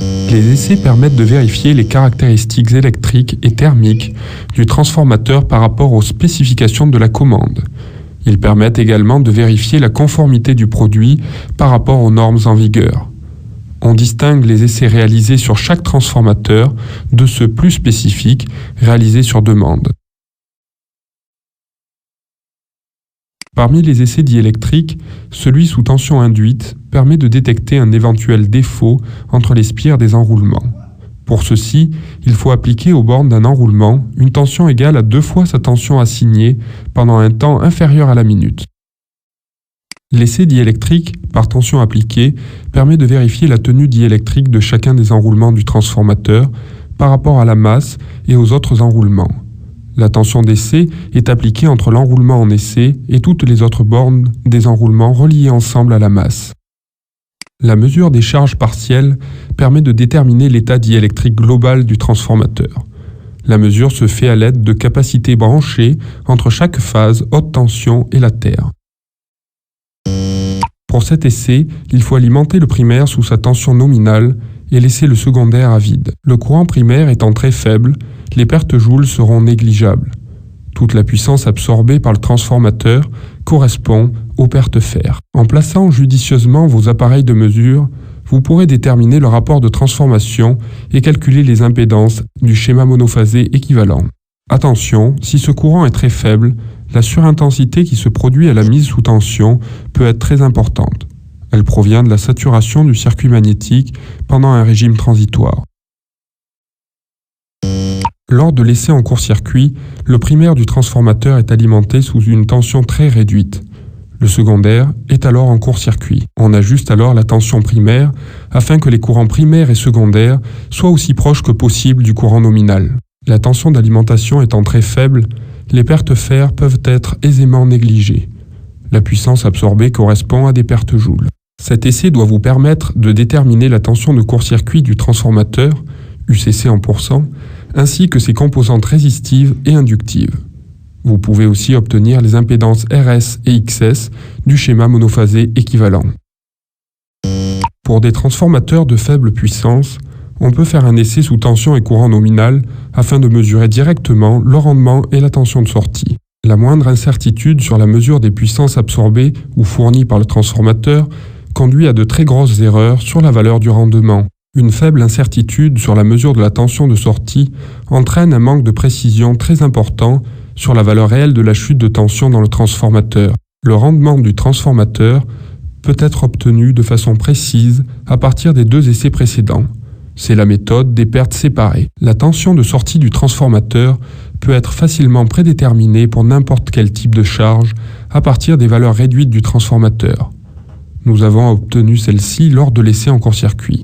Les essais permettent de vérifier les caractéristiques électriques et thermiques du transformateur par rapport aux spécifications de la commande. Ils permettent également de vérifier la conformité du produit par rapport aux normes en vigueur. On distingue les essais réalisés sur chaque transformateur de ceux plus spécifiques réalisés sur demande. Parmi les essais diélectriques, celui sous tension induite permet de détecter un éventuel défaut entre les spires des enroulements. Pour ceci, il faut appliquer aux bornes d'un enroulement une tension égale à 2 fois sa tension assignée pendant un temps inférieur à la minute. L'essai diélectrique, par tension appliquée, permet de vérifier la tenue diélectrique de chacun des enroulements du transformateur par rapport à la masse et aux autres enroulements. La tension d'essai est appliquée entre l'enroulement en essai et toutes les autres bornes des enroulements reliés ensemble à la masse. La mesure des charges partielles permet de déterminer l'état diélectrique global du transformateur. La mesure se fait à l'aide de capacités branchées entre chaque phase haute tension et la terre. Pour cet essai, il faut alimenter le primaire sous sa tension nominale et laisser le secondaire à vide. Le courant primaire étant très faible, les pertes joules seront négligeables. Toute la puissance absorbée par le transformateur correspond aux pertes fer. En plaçant judicieusement vos appareils de mesure, vous pourrez déterminer le rapport de transformation et calculer les impédances du schéma monophasé équivalent. Attention, si ce courant est très faible, la surintensité qui se produit à la mise sous tension peut être très importante. Elle provient de la saturation du circuit magnétique pendant un régime transitoire. Lors de l'essai en court-circuit, le primaire du transformateur est alimenté sous une tension très réduite. Le secondaire est alors en court-circuit. On ajuste alors la tension primaire afin que les courants primaires et secondaires soient aussi proches que possible du courant nominal. La tension d'alimentation étant très faible, les pertes fer peuvent être aisément négligées. La puissance absorbée correspond à des pertes joules. Cet essai doit vous permettre de déterminer la tension de court-circuit du transformateur, UCC en pourcent, ainsi que ses composantes résistives et inductives. Vous pouvez aussi obtenir les impédances RS et XS du schéma monophasé équivalent. Pour des transformateurs de faible puissance, on peut faire un essai sous tension et courant nominal afin de mesurer directement le rendement et la tension de sortie. La moindre incertitude sur la mesure des puissances absorbées ou fournies par le transformateur conduit à de très grosses erreurs sur la valeur du rendement. Une faible incertitude sur la mesure de la tension de sortie entraîne un manque de précision très important sur la valeur réelle de la chute de tension dans le transformateur. Le rendement du transformateur peut être obtenu de façon précise à partir des 2 essais précédents. C'est la méthode des pertes séparées. La tension de sortie du transformateur peut être facilement prédéterminée pour n'importe quel type de charge à partir des valeurs réduites du transformateur. Nous avons obtenu celle-ci lors de l'essai en court-circuit.